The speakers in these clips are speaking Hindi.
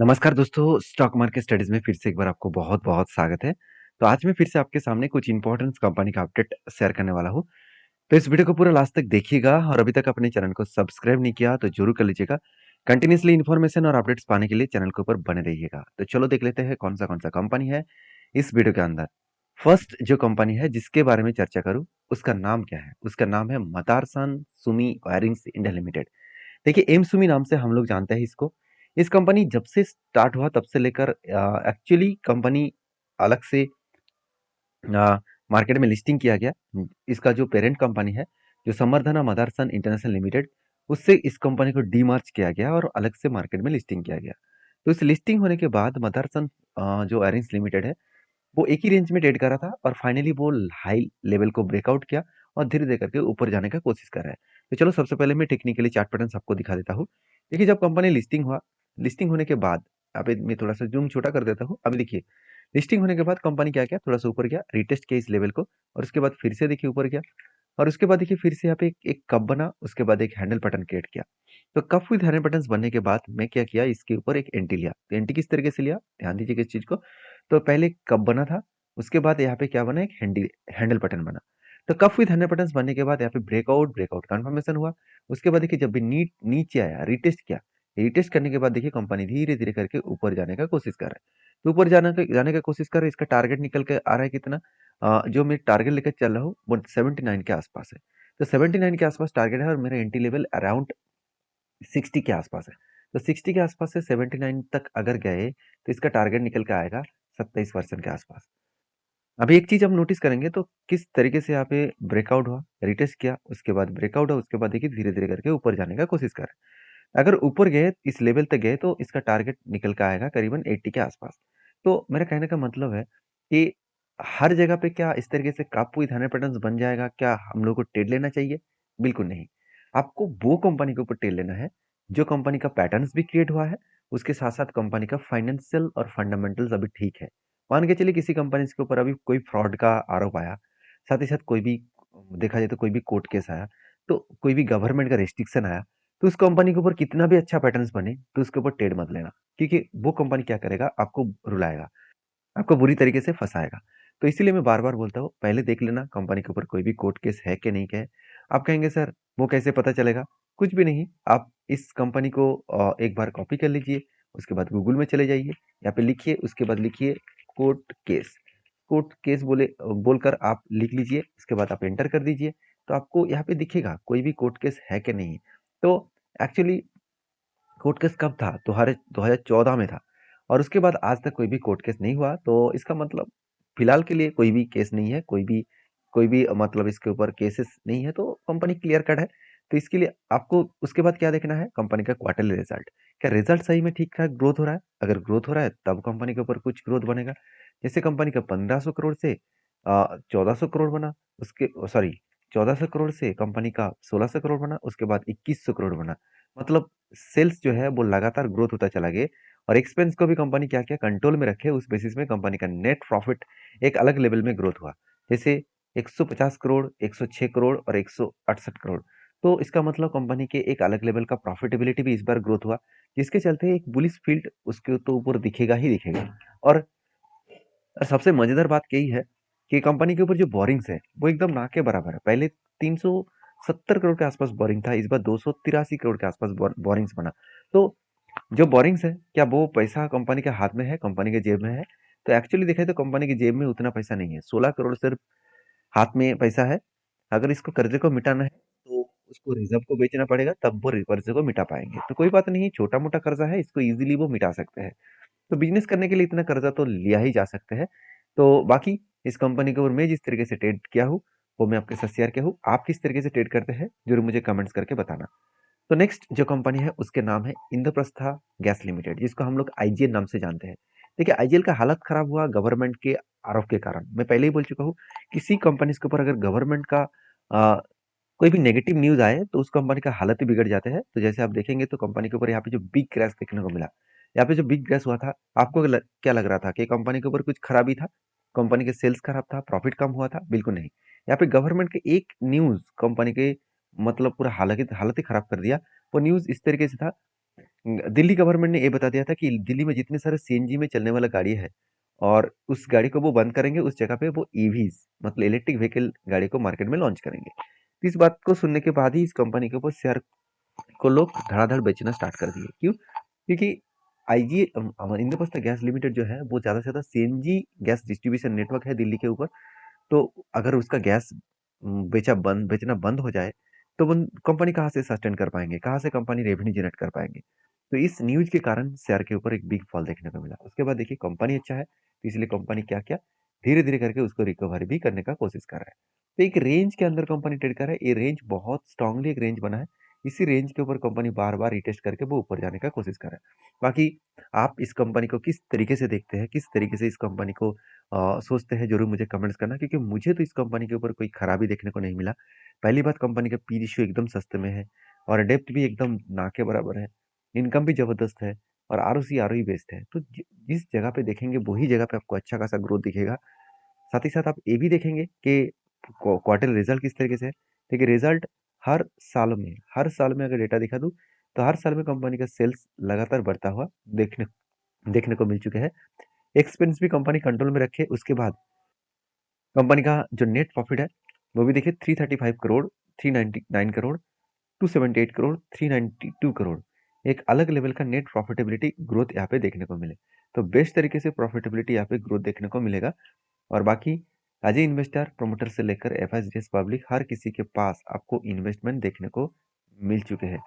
नमस्कार दोस्तों, स्टॉक मार्केट स्टडीज़ में फिर से एक बार आपको बहुत-बहुत स्वागत है। तो आज मैं फिर से आपके सामने कुछ इम्पोर्टेंट कंपनी का अपडेट शेयर करने वाला हूँ। तो इस वीडियो को पूरा लास्ट तक देखिएगा और अभी तक अपने चैनल को सब्सक्राइब नहीं किया तो ज़रूर कर लीजिएगा। कंटिन्यूअसली इन्फॉर्मेशन और अपडेट्स पाने के लिए चैनल के ऊपर बने रहिएगा। तो चलो देख लेते हैं कौन-सा कंपनी है इस वीडियो के अंदर। फर्स्ट जो कंपनी है जिसके बारे में चर्चा करूँ, उसका नाम क्या है? उसका नाम है मदारसन सुमी वायरिंग्स इंडिया लिमिटेड। देखिए एमसुमी नाम से हम लोग जानते हैं इसको। इस कंपनी जब से स्टार्ट हुआ तब से लेकर एक्चुअली कंपनी अलग से मार्केट में लिस्टिंग किया गया। इसका जो पेरेंट कंपनी है, जो संवर्धना मदरसन इंटरनेशनल लिमिटेड, उससे इस कंपनी को डीमर्ज किया गया और अलग से मार्केट में लिस्टिंग किया गया। तो इस लिस्टिंग होने के बाद मदरसन जो वायरिंग्स लिमिटेड है, वो एक ही रेंज में ट्रेड कर रहा था और फाइनली वो हाई लेवल को ब्रेकआउट किया और धीरे-धीरे करके ऊपर जाने का कोशिश कर रहा है। तो चलो सबसे पहले मैं टेक्निकली चार्ट पैटर्न आपको दिखा देता हूँ। देखिए जब कंपनी लिस्टिंग हुआ, लिस्टिंग होने के बाद यहाँ पे मैं थोड़ा-सा ज़ूम छोटा कर देता हूँ। अभी देखिए, लिस्टिंग होने के बाद कंपनी क्या किया, थोड़ा-सा ऊपर गया, रीटेस्ट किया इस लेवल को और उसके बाद फिर से देखिए ऊपर गया और उसके बाद देखिए फिर से यहाँ पे एक कप बना, उसके बाद एक हैंडल पैटर्न क्रिएट किया। तो कप विद हैंडल पैटर्न्स बनने के बाद मैं क्या किया, इसके ऊपर एक एंट्री लिया। तो एंट्री किस तरीके से लिया, ध्यान दीजिएगा इस चीज़ को। तो पहले कप बना था, उसके बाद यहाँ पे क्या बना, एक हैंडल पैटर्न बना। तो कप विद हैंडल पैटर्न्स बनने के बाद यहाँ पे ब्रेकआउट ब्रेकआउट कंफर्मेशन हुआ। उसके बाद देखिए जब भी नीचे आया, रीटेस्ट किया। रीटेस्ट करने के बाद देखिए कंपनी धीरे-धीरे करके ऊपर जाने का कोशिश कर रहा है। तो ऊपर जाने का कोशिश कर रहा है, इसका टारगेट निकल के आ रहा है कितना, जो मैं टारगेट लेकर चल रहा हूँ वो 79 के आसपास है। तो 79 के आसपास टारगेट है और मेरा एंट्री लेवल अराउंड 60 के आसपास है। तो 60 के आसपास से 79 तक अगर गए तो इसका टारगेट निकल के आएगा 27% के आसपास। अभी एक चीज हम नोटिस करेंगे तो किस तरीके से यहाँ पे ब्रेकआउट हुआ, रिटेस्ट किया, उसके बाद ब्रेकआउट हुआ, उसके बाद देखिए धीरे धीरे करके ऊपर जाने का कोशिश कर रहे हैं। अगर ऊपर गए, इस लेवल तक गए तो इसका टारगेट निकल के आएगा करीबन 80 के आसपास। तो मेरा कहने का मतलब है कि हर जगह पे क्या इस तरीके से काबू थाने पैटर्न्स बन जाएगा, क्या हम लोग को ट्रेड लेना चाहिए? बिल्कुल नहीं। आपको वो कंपनी के ऊपर ट्रेड लेना है जो कंपनी का पैटर्न्स भी क्रिएट हुआ है, उसके साथ साथ कंपनी का फाइनेंशियल और फंडामेंटल्स अभी ठीक है। मान के चलिए किसी कंपनी के ऊपर अभी कोई फ्रॉड का आरोप आया, साथ ही साथ कोई भी देखा जाए तो कोई भी कोर्ट केस आया, तो कोई भी गवर्नमेंट का रिस्ट्रिक्शन आया, तो उस कंपनी के ऊपर कितना भी अच्छा पैटर्न्स बने तो उसके ऊपर ट्रेड मत लेना, क्योंकि वो कंपनी क्या करेगा, आपको रुलाएगा, आपको बुरी तरीके से फंसाएगा। तो इसीलिए मैं बार बार बोलता हूँ, पहले देख लेना कंपनी के ऊपर कोई भी कोर्ट केस है कि नहीं है। आप कहेंगे सर वो कैसे पता चलेगा? कुछ भी नहीं, आप इस कंपनी को एक बार कॉपी कर लीजिए, उसके बाद गूगल में चले जाइए, यहाँ पे लिखिए, उसके बाद लिखिए कोर्ट केस। कोर्ट केस बोलकर आप लिख लीजिए, उसके बाद आप एंटर कर दीजिए, तो आपको यहाँ पे दिखेगा कोई भी कोर्ट केस है कि नहीं। तो एक्चुअली कोर्ट केस कब था? 2014 में था और उसके बाद आज तक कोई भी कोर्ट केस नहीं हुआ, तो इसका मतलब फिलहाल के लिए कोई भी केस नहीं है, कोई भी मतलब इसके ऊपर केसेस नहीं है, तो कंपनी क्लियर कट है। तो इसके लिए आपको उसके बाद क्या देखना है, कंपनी का क्वार्टरली रिजल्ट। क्या रिजल्ट सही में ठीक-ठाक ग्रोथ हो रहा है? अगर ग्रोथ हो रहा है तब कंपनी के ऊपर कुछ ग्रोथ बनेगा। जैसे कंपनी का 1500 करोड़ से 1400 करोड़ बना, उसके सॉरी 1400 करोड़ से कंपनी का 1600 करोड़ बना, उसके बाद 2100 करोड़ बना। मतलब सेल्स जो है वो लगातार ग्रोथ होता चला गया और एक्सपेंस को भी कंपनी क्या किया, कंट्रोल में रखे। उस बेसिस में कंपनी का नेट प्रॉफिट एक अलग लेवल में ग्रोथ हुआ, जैसे 150 करोड़, 106 करोड़ और 168 करोड़। तो इसका मतलब कंपनी के एक अलग लेवल का प्रॉफिटेबिलिटी भी इस बार ग्रोथ हुआ, जिसके चलते एक बुलिश फील्ड उसके तो ऊपर दिखेगा ही दिखेगा। और सबसे मजेदार बात यही है कि कंपनी के ऊपर जो बोरिंग्स है वो एकदम ना के बराबर है। पहले 370 करोड़ के आसपास बोरिंग था, इस बार 283 करोड़ के आसपास बोरिंग्स बना। तो जो बोरिंग्स है, क्या वो पैसा कंपनी के हाथ में है, कंपनी के जेब में है? तो एक्चुअली देखा जाए तो कंपनी की जेब में उतना पैसा नहीं है, 16 करोड़ सिर्फ हाथ में पैसा है। अगर इसको कर्जे को मिटाना है तो उसको रिजर्व को बेचना पड़ेगा, तब वो कर्जे को मिटा पाएंगे। तो कोई बात नहीं, छोटा मोटा कर्जा है, इसको इजीली वो मिटा सकते हैं। तो बिजनेस करने के लिए इतना कर्जा तो लिया ही जा सकता है। तो बाकी इस कंपनी के ऊपर मैं जिस तरीके से ट्रेड किया हूँ वो मैं आपके साथ शेयर किया हूँ। आप किस तरीके से ट्रेड करते हैं जरूर मुझे कमेंट्स करके बताना। तो नेक्स्ट जो कंपनी है उसके नाम है इंद्रप्रस्था गैस लिमिटेड, जिसको हम लोग आईजीएल नाम से जानते हैं। देखिए आईजीएल का हालत खराब हुआ गवर्नमेंट के आरोप के कारण। मैं पहले ही बोल चुका हूँ, किसी कंपनी के ऊपर अगर गवर्नमेंट का कोई भी नेगेटिव न्यूज आए तो उस कंपनी का हालत ही बिगड़ जाते हैं। तो जैसे आप देखेंगे तो कंपनी के ऊपर यहाँ पे जो बिग क्रैश देखने को मिला, यहाँ पे जो बिग क्रैश हुआ था, आपको क्या लग रहा था कि कंपनी के ऊपर कुछ खराबी था, कंपनी के सेल्स खराब था, प्रॉफिट कम हुआ था? बिल्कुल नहीं। यहाँ पे गवर्नमेंट के एक न्यूज कंपनी के मतलब पूरा हालत ही खराब कर दिया। वो न्यूज इस तरीके से था, दिल्ली गवर्नमेंट ने ये बता दिया था कि दिल्ली में जितने सारे सीएनजी में चलने वाला गाड़ी है और उस गाड़ी को वो बंद करेंगे, उस जगह पे वो ईवीज मतलब इलेक्ट्रिक व्हीकल गाड़ी को मार्केट में लॉन्च करेंगे। तो इस बात को सुनने के बाद ही इस कंपनी के ऊपर शेयर को लोग धड़ाधड़ बेचना स्टार्ट कर दिए। क्यों? क्योंकि आईजी इंद्रप्रस्थ गैस लिमिटेड जो है वो ज्यादा से ज्यादा सीएनजी गैस डिस्ट्रीब्यूशन नेटवर्क है दिल्ली के ऊपर। तो अगर उसका गैस बेचना बंद हो जाए तो वो कंपनी कहाँ से सस्टेन कर पाएंगे, कहाँ से कंपनी रेवेन्यू जनरेट कर पाएंगे। तो इस न्यूज के कारण शेयर के ऊपर एक बिग फॉल देखने को मिला। उसके बाद देखिए कंपनी अच्छा है तो इसलिए कंपनी क्या क्या धीरे धीरे करके उसको रिकवर भी करने का कोशिश कर रहा है। तो एक रेंज के अंदर कंपनी ट्रेड कर रहा है, ये रेंज बहुत स्ट्रांगली एक रेंज बना है। इसी रेंज के ऊपर कंपनी बार बार रिटेस्ट करके वो ऊपर जाने का कोशिश कर रहा है। बाकी आप इस कंपनी को किस तरीके से देखते हैं, किस तरीके से इस कंपनी को सोचते हैं, जरूर मुझे कमेंट्स करना, क्योंकि मुझे तो इस कंपनी के ऊपर कोई खराबी देखने को नहीं मिला। पहली बात, कंपनी का पी रेशियो एकदम सस्ते में है और डेप्थ भी एकदम ना के बराबर है। इनकम भी जबरदस्त है और आरओसी आरओई बेस्ड है। तो जिस जगह पे देखेंगे वही जगह पे आपको अच्छा खासा ग्रोथ दिखेगा। साथ ही साथ आप ये भी देखेंगे कि क्वार्टर रिजल्ट किस तरीके से है। देखिए रिजल्ट हर साल में अगर डेटा दिखा दूं तो हर साल में कंपनी का सेल्स लगातार बढ़ता हुआ देखने देखने को मिल चुके हैं। एक्सपेंस भी कंपनी कंट्रोल में रखे, उसके बाद कंपनी का जो नेट प्रॉफिट है वो भी देखिए 335 करोड़, 399 करोड़, 278 करोड़, 392 करोड़। एक अलग लेवल का नेट प्रॉफिटेबिलिटी ग्रोथ यहाँ पे देखने को मिले। तो बेस्ट तरीके से प्रॉफिटेबिलिटी यहाँ पे ग्रोथ देखने को मिलेगा। और बाकी एज ए इन्वेस्टर, प्रोमोटर से लेकर एफआईजीएस पब्लिक, हर किसी के पास आपको इन्वेस्टमेंट देखने को मिल चुके हैं।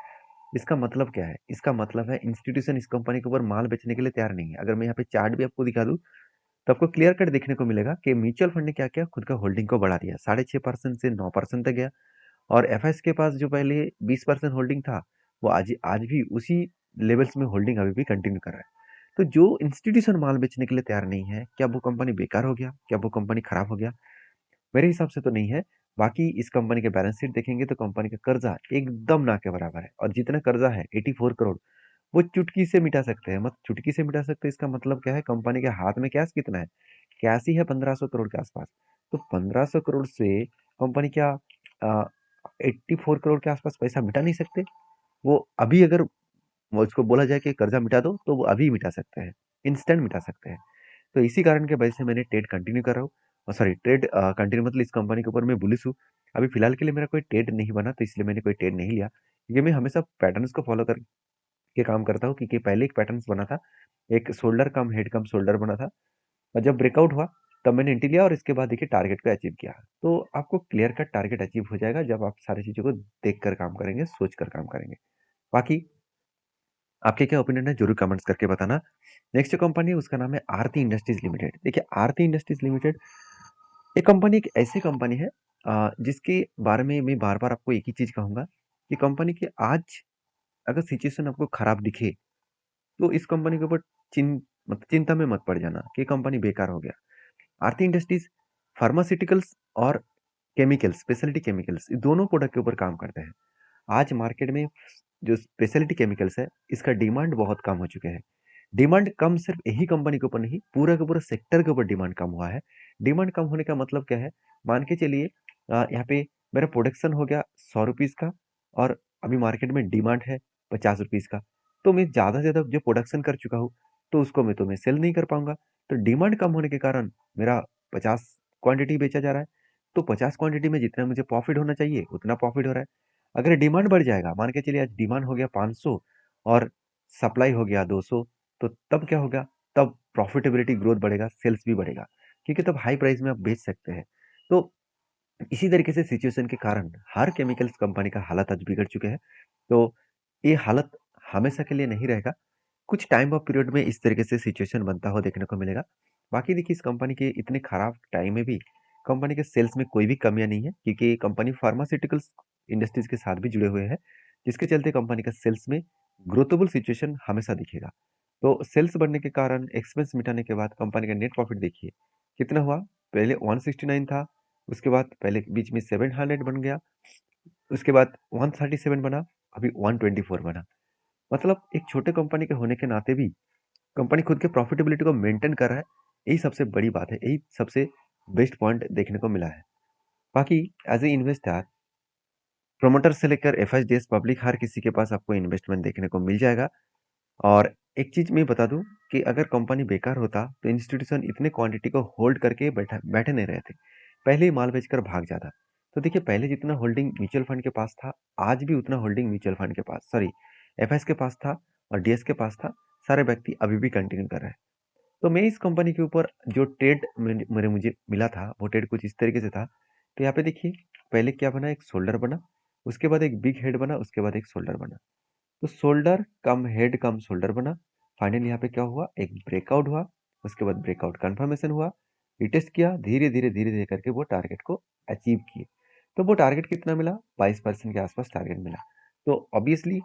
इसका मतलब क्या है? इसका मतलब है इंस्टीट्यूशन इस कंपनी के ऊपर माल बेचने के लिए तैयार नहीं है। अगर मैं यहाँ पे चार्ट भी आपको दिखा दूं तो आपको क्लियर कट देखने को मिलेगा कि म्यूचुअल फंड ने क्या किया, खुद का होल्डिंग को बढ़ा दिया, 6.5% से 9% तक गया। और एफएस के पास जो पहले 20% होल्डिंग था वो आज आज भी उसी लेवल्स में होल्डिंग अभी भी कंटिन्यू कर रहा है। तो जो इंस्टीट्यूशन माल बेचने के लिए तैयार नहीं है, क्या वो कंपनी बेकार हो गया, क्या वो कंपनी खराब हो गया? मेरे हिसाब से तो नहीं है। बाकी इस कंपनी के बैलेंस शीट देखेंगे तो कंपनी का कर्जा एकदम ना के बराबर है, और जितना कर्जा है 84 करोड़, वो चुटकी से मिटा सकते हैं। मत चुटकी से मिटा सकते हैं इसका मतलब क्या है? कंपनी के हाथ में कैश कितना है? कैश ही है 1500 करोड़ के आसपास। तो 1500 करोड़ से कंपनी क्या 84 करोड़ के आसपास पैसा मिटा नहीं सकते? वो अभी अगर वो उसको बोला जाए कि कर्जा मिटा दो तो वो अभी मिटा सकते हैं, इंस्टेंट मिटा सकते हैं। तो इसी कारण के वजह से मैंने ट्रेड कंटिन्यू कर रहा हूँ। सॉरी, ट्रेड कंटिन्यू मतलब इस कंपनी के ऊपर मैं बुलिश हूँ। अभी फिलहाल के लिए मेरा कोई ट्रेड नहीं बना तो इसलिए मैंने कोई ट्रेड नहीं लिया, क्योंकि मैं हमेशा पैटर्न्स को फॉलो करके काम करता हूँ। क्योंकि पहले एक पैटर्न्स बना था, एक शोल्डर कम हेड कम शोल्डर बना था, और जब ब्रेकआउट हुआ तब मैंने एंट्री लिया और इसके बाद देखिए टारगेट को अचीव किया। तो आपको क्लियर कट टारगेट अचीव हो जाएगा जब आप सारी चीज़ों को देख कर काम करेंगे, सोच कर काम करेंगे। बाकी आपके क्या ओपिनियन है जरूर कमेंट्स करके बताना। नेक्स्ट जो कंपनी है उसका नाम है आरती इंडस्ट्रीज लिमिटेड। देखिए आरती इंडस्ट्रीज लिमिटेड ये कंपनी एक ऐसी कंपनी है जिसके बारे में मैं बार बार आपको एक ही चीज कहूंगा कि कंपनी की आज अगर सिचुएशन आपको खराब दिखे तो इस कंपनी के ऊपर चिंता में मत पड़ जाना कि कंपनी बेकार हो गया। आरती इंडस्ट्रीज फार्मास्यूटिकल्स और केमिकल्स, स्पेशलिटी केमिकल्स, ये दोनों प्रोडक्ट के ऊपर काम करते हैं। आज मार्केट में जो स्पेशलिटी केमिकल्स है इसका डिमांड बहुत कम हो चुके हैं। डिमांड कम सिर्फ यही कंपनी के ऊपर नहीं, पूरा का पूरा सेक्टर के ऊपर डिमांड कम हुआ है। डिमांड कम होने का मतलब क्या है? मान के चलिए यहाँ पे मेरा प्रोडक्शन हो गया 100 रुपीज का, और अभी मार्केट में डिमांड है 50 रुपीज का। तो मैं ज्यादा से ज्यादा जो प्रोडक्शन कर चुका हूँ तो उसको मैं सेल नहीं कर पाऊंगा। तो डिमांड कम होने के कारण मेरा 50 क्वांटिटी बेचा जा रहा है। तो 50 क्वांटिटी में जितना मुझे प्रॉफिट होना चाहिए उतना प्रॉफिट हो रहा है। अगर डिमांड बढ़ जाएगा, मान के चलिए आज डिमांड हो गया 500 और सप्लाई हो गया 200, तो तब क्या होगा? तब प्रॉफिटेबिलिटी ग्रोथ बढ़ेगा, सेल्स भी बढ़ेगा, क्योंकि तब हाई प्राइस में आप बेच सकते हैं। तो इसी तरीके से सिचुएशन के कारण हर केमिकल्स कंपनी का हालत आज बिगड़ चुके हैं। तो ये हालत हमेशा के लिए नहीं रहेगा, कुछ टाइम ऑफ पीरियड में इस तरीके से सिचुएशन बनता हुआ देखने को मिलेगा। बाकी देखिए इस कंपनी के इतने खराब टाइम में भी कंपनी के सेल्स में कोई भी कमियां नहीं है, क्योंकि कंपनी फार्मास्यूटिकल्स इंडस्ट्रीज के साथ भी जुड़े हुए हैं, जिसके चलते कंपनी का सेल्स में ग्रोथेबल सिचुएशन हमेशा दिखेगा। तो सेल्स बढ़ने के कारण एक्सपेंस मिटाने के बाद कंपनी का नेट प्रॉफिट देखिए कितना हुआ। पहले 169 था, उसके बाद पहले बीच में 700 बन गया, उसके बाद 137 बना, अभी 124 बना। मतलब एक छोटे कंपनी के होने के नाते भी कंपनी खुद के प्रॉफिटेबिलिटी को मेंटेन कर रहा है। यही सबसे बड़ी बात है, यही सबसे बेस्ट पॉइंट देखने को मिला है। बाकी एज ए इन्वेस्टर, प्रोमोटर से लेकर एफएचडीएस पब्लिक, हर किसी के पास आपको इन्वेस्टमेंट देखने को मिल जाएगा। और एक चीज़ मैं बता दूँ कि अगर कंपनी बेकार होता, तो इंस्टीट्यूशन इतने क्वांटिटी को होल्ड करके बैठे नहीं रहते। पहले ही माल बेचकर भाग जाता। तो देखिए पहले जितना होल्डिंग म्यूचुअल फंड के पास था, आज भी उतना होल्डिंग म्यूचुअल फंड के पास सॉरी एफएस के पास था और डीएस के पास था। सारे व्यक्ति अभी भी कंटिन्यू कर रहे हैं। तो मैं इस कंपनी के ऊपर जो ट्रेड मेरे मुझे मिला था, वो ट्रेड कुछ इस तरीके से था। तो यहाँ पे देखिए पहले क्या बना, एक शोल्डर बना, उसके बाद एक बिग हेड बना, उसके बाद एक शोल्डर बना। तो शोल्डर कम हेड कम शोल्डर बना। फाइनल यहाँ पे क्या हुआ, एक ब्रेकआउट हुआ, उसके बाद ब्रेकआउट कंफर्मेशन हुआ, रिटेस्ट किया, धीरे धीरे धीरे धीरे करके वो टारगेट को अचीव किए। तो वो टारगेट कितना मिला, 22% के आसपास टारगेट मिला। तो ऑब्वियसली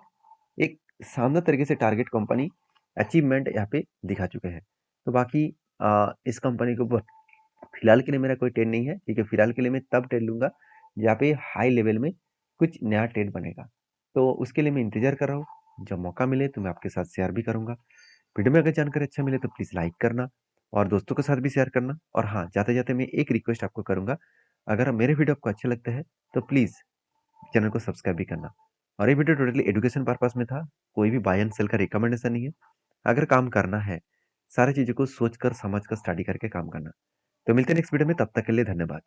एक शानदार तरीके से टारगेट कंपनी अचीवमेंट यहाँ पे दिखा चुके हैं। तो बाकी इस कंपनी के ऊपर फिलहाल के लिए मेरा कोई ट्रेड नहीं है, ठीक है। फिलहाल के लिए मैं तब ट्रेड लूंगा जहाँ पे हाई लेवल में कुछ नया ट्रेड बनेगा। तो उसके लिए मैं इंतजार कर रहा हूँ, जब मौका मिले तो मैं आपके साथ शेयर भी करूंगा। वीडियो में अगर जानकारी अच्छा मिले तो प्लीज़ लाइक करना और दोस्तों के साथ भी शेयर करना। और हाँ, जाते जाते मैं एक रिक्वेस्ट आपको करूंगा, अगर मेरे वीडियो आपको अच्छे लगते हैं तो प्लीज़ चैनल को सब्सक्राइब भी करना। और ये वीडियो टोटली एजुकेशन पर्पस में था, कोई भी बाय एंड सेल का रिकमेंडेशन नहीं है। अगर काम करना है, सारी चीज़ों को सोच कर समझ कर स्टडी करके काम करना। तो मिलते हैं नेक्स्ट वीडियो में, तब तक के लिए धन्यवाद।